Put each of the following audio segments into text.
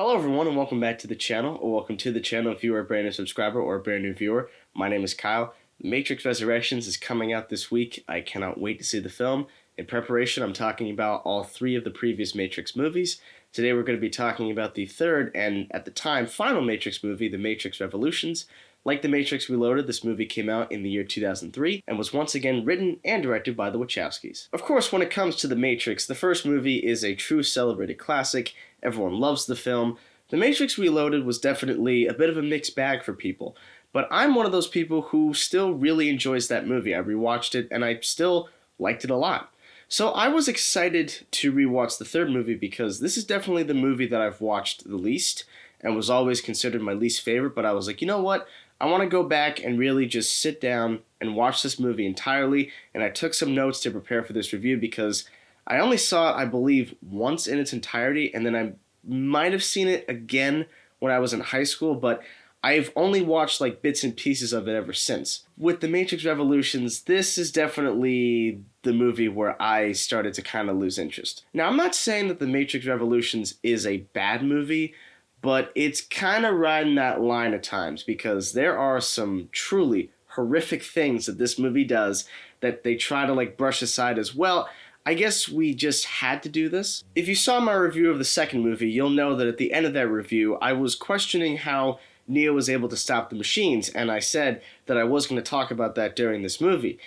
Hello everyone and welcome back to the channel, or welcome to the channel if you are a brand new subscriber or a brand new viewer. My name is Kyle. The Matrix Resurrections is coming out this week. I cannot wait to see the film. In preparation, I'm talking about all three of the previous Matrix movies. Today we're going to be talking about the third and, at the time, final Matrix movie, The Matrix Revolutions. Like The Matrix Reloaded, this movie came out in the year 2003 and was once again written and directed by the Wachowskis. Of course, when it comes to The Matrix, the first movie is a true celebrated classic. Everyone loves the film. The Matrix Reloaded was definitely a bit of a mixed bag for people, but I'm one of those people who still really enjoys that movie. I rewatched it and I still liked it a lot. So I was excited to rewatch the third movie because this is definitely the movie that I've watched the least and was always considered my least favorite, but I was like, you know what? I want to go back and really just sit down and watch this movie entirely, and I took some notes to prepare for this review because I only saw it, I believe, once in its entirety, and then I might have seen it again when I was in high school, but I've only watched like bits and pieces of it ever since. With The Matrix Revolutions, this is definitely the movie where I started to kind of lose interest. Now, I'm not saying that The Matrix Revolutions is a bad movie, but it's kind of riding that line at times because there are some truly horrific things that this movie does that they try to like brush aside as well. I guess we just had to do this. If you saw my review of the second movie, you'll know that at the end of that review, I was questioning how Neo was able to stop the machines, and I said that I was going to talk about that during this movie.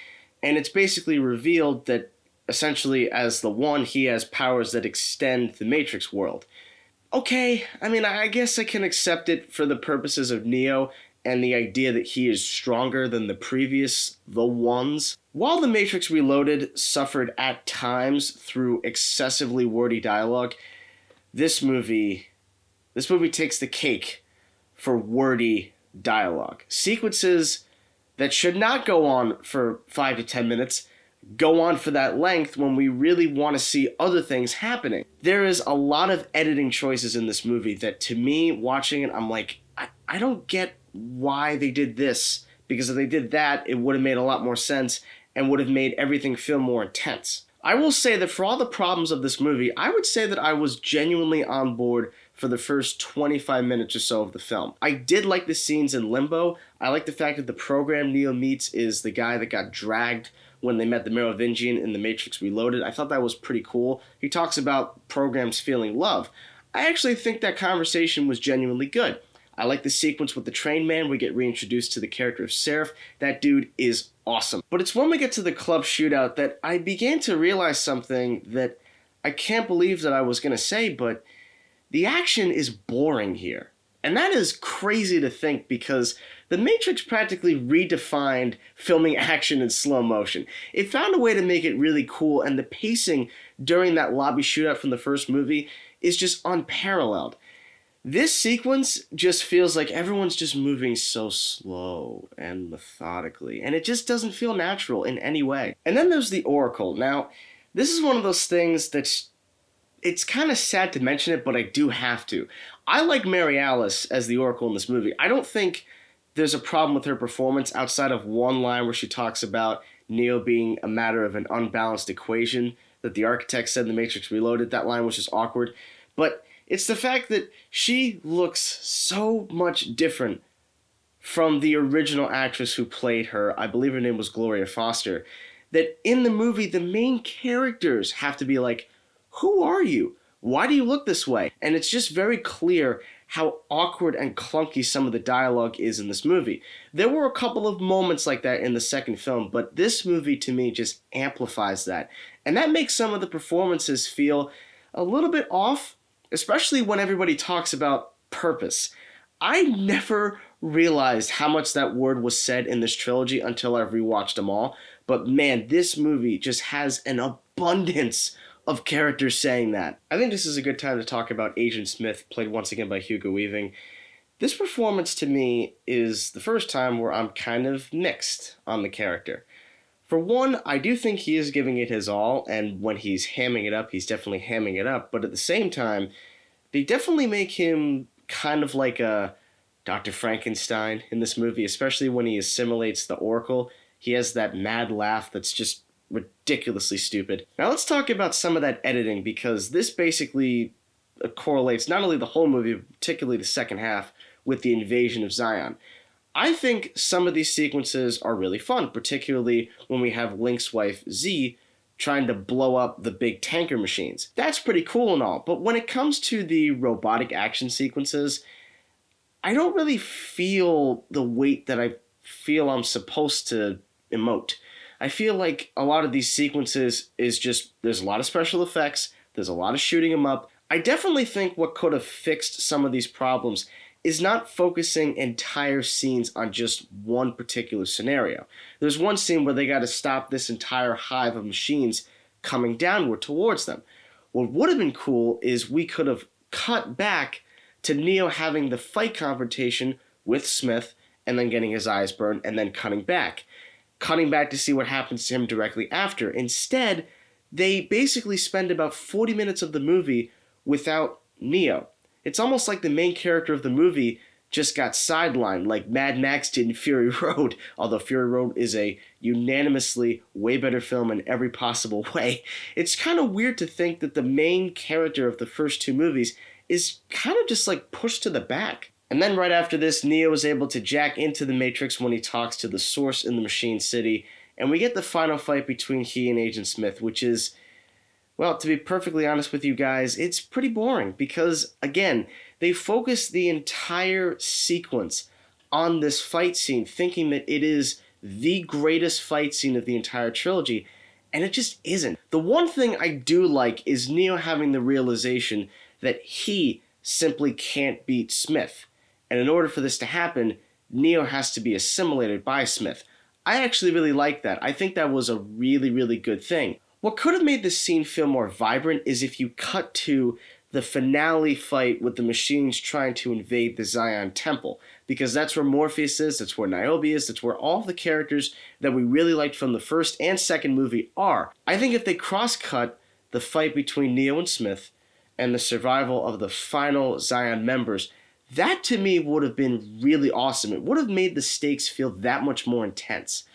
And it's basically revealed that essentially as the One, he has powers that extend the Matrix world. Okay, I mean, I guess I can accept it for the purposes of Neo and the idea that he is stronger than the previous The Ones. While The Matrix Reloaded suffered at times through excessively wordy dialogue, this movie takes the cake for wordy dialogue. Sequences that should not go on for 5 to 10 minutes go on for that length when we really want to see other things happening. There is a lot of editing choices in this movie that, to me, watching it, I'm like, I don't get why they did this, because if they did that, it would have made a lot more sense and would have made everything feel more intense. I will say that for all the problems of this movie, I would say that I was genuinely on board for the first 25 minutes or so of the film. I did like the scenes in Limbo. I like the fact that the program Neo meets is the guy that got dragged when they met the Merovingian in The Matrix Reloaded. I thought that was pretty cool. He talks about programs feeling love. I actually think that conversation was genuinely good. I like the sequence with the train man. We get reintroduced to the character of Seraph. That dude is awesome. But it's when we get to the club shootout that I began to realize something that I can't believe that I was going to say, but the action is boring here. And that is crazy to think because The Matrix practically redefined filming action in slow motion. It found a way to make it really cool, and the pacing during that lobby shootout from the first movie is just unparalleled. This sequence just feels like everyone's just moving so slow and methodically, and it just doesn't feel natural in any way. And then there's the Oracle. Now, this is one of those things that's it's kind of sad to mention it, but I do have to. I like Mary Alice as the Oracle in this movie. I don't think there's a problem with her performance outside of one line where she talks about Neo being a matter of an unbalanced equation that the architect said in The Matrix Reloaded. That line was just awkward. But it's the fact that she looks so much different from the original actress who played her. I believe her name was Gloria Foster. That in the movie, the main characters have to be like, who are you? Why do you look this way? And it's just very clear how awkward and clunky some of the dialogue is in this movie. There were a couple of moments like that in the second film, but this movie to me just amplifies that. And that makes some of the performances feel a little bit off, especially when everybody talks about purpose. I never realized how much that word was said in this trilogy until I've rewatched them all. But man, this movie just has an abundance of characters saying that. I think this is a good time to talk about Agent Smith, played once again by Hugo Weaving. This performance to me is the first time where I'm kind of mixed on the character. For one, I do think he is giving it his all, and when he's hamming it up, he's definitely hamming it up, but at the same time, they definitely make him kind of like a Dr. Frankenstein in this movie, especially when he assimilates the Oracle. He has that mad laugh that's just ridiculously stupid. Now let's talk about some of that editing, because this basically correlates not only the whole movie, but particularly the second half with the invasion of Zion. I think some of these sequences are really fun, particularly when we have Link's wife Z trying to blow up the big tanker machines. That's pretty cool and all, but when it comes to the robotic action sequences, I don't really feel the weight that I feel I'm supposed to emote. I feel like a lot of these sequences is just, there's a lot of special effects, there's a lot of shooting them up. I definitely think what could have fixed some of these problems is not focusing entire scenes on just one particular scenario. There's one scene where they got to stop this entire hive of machines coming downward towards them. What would have been cool is we could have cut back to Neo having the fight confrontation with Smith and then getting his eyes burned and then cutting back to see what happens to him directly after. Instead, they basically spend about 40 minutes of the movie without Neo. It's almost like the main character of the movie just got sidelined, like Mad Max did in Fury Road, although Fury Road is a unanimously way better film in every possible way. It's kind of weird to think that the main character of the first two movies is kind of just like pushed to the back. And then right after this, Neo is able to jack into the Matrix when he talks to the Source in the Machine City, and we get the final fight between he and Agent Smith, which is, well, to be perfectly honest with you guys, it's pretty boring because, again, they focus the entire sequence on this fight scene, thinking that it is the greatest fight scene of the entire trilogy, and it just isn't. The one thing I do like is Neo having the realization that he simply can't beat Smith, and in order for this to happen, Neo has to be assimilated by Smith. I actually really like that. I think that was a really, really good thing. What could have made this scene feel more vibrant is if you cut to the finale fight with the machines trying to invade the Zion Temple, because that's where Morpheus is, that's where Niobe is, that's where all the characters that we really liked from the first and second movie are. I think if they cross-cut the fight between Neo and Smith and the survival of the final Zion members, that to me would have been really awesome. It would have made the stakes feel that much more intense.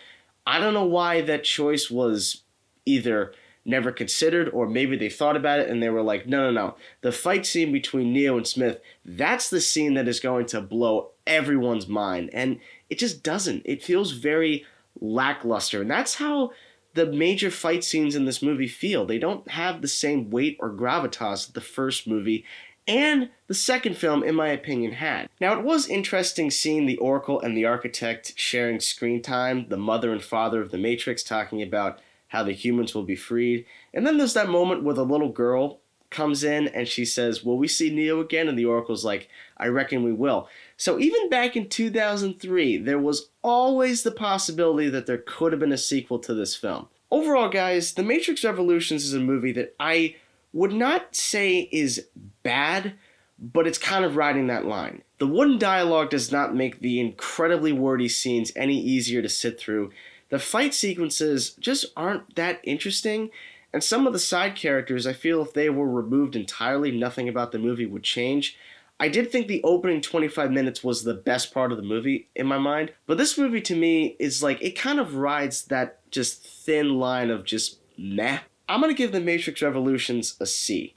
I don't know why that choice was either never considered or maybe they thought about it and they were like, no. The fight scene between Neo and Smith, that's the scene that is going to blow everyone's mind. And it just doesn't. It feels very lackluster. And that's how the major fight scenes in this movie feel. They don't have the same weight or gravitas that the first movie and the second film, in my opinion, had. Now, it was interesting seeing the Oracle and the Architect sharing screen time, the mother and father of the Matrix talking about how the humans will be freed. And then there's that moment where the little girl comes in and she says, will we see Neo again? And the Oracle's like, I reckon we will. So even back in 2003, there was always the possibility that there could have been a sequel to this film. Overall, guys, The Matrix Revolutions is a movie that I would not say is bad, but it's kind of riding that line. The wooden dialogue does not make the incredibly wordy scenes any easier to sit through. The fight sequences just aren't that interesting, and some of the side characters, I feel if they were removed entirely, nothing about the movie would change. I did think the opening 25 minutes was the best part of the movie in my mind, but this movie to me is like, it kind of rides that just thin line of just meh. I'm going to give The Matrix Revolutions a C.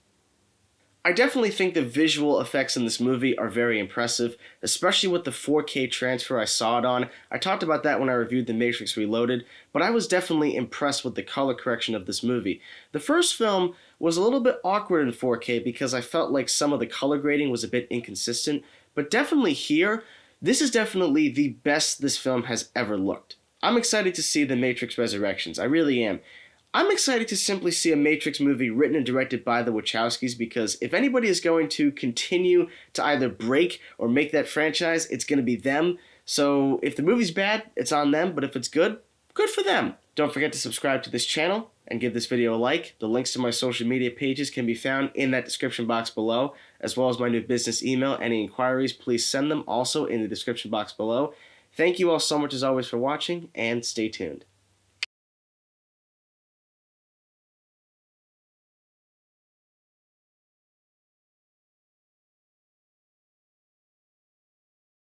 I definitely think the visual effects in this movie are very impressive, especially with the 4K transfer I saw it on. I talked about that when I reviewed The Matrix Reloaded, but I was definitely impressed with the color correction of this movie. The first film was a little bit awkward in 4K because I felt like some of the color grading was a bit inconsistent, but definitely here, this is definitely the best this film has ever looked. I'm excited to see The Matrix Resurrections, I really am. I'm excited to simply see a Matrix movie written and directed by the Wachowskis because if anybody is going to continue to either break or make that franchise, it's going to be them. So if the movie's bad, it's on them, but if it's good, good for them. Don't forget to subscribe to this channel and give this video a like. The links to my social media pages can be found in that description box below, as well as my new business email. Any inquiries, please send them also in the description box below. Thank you all so much as always for watching, and stay tuned.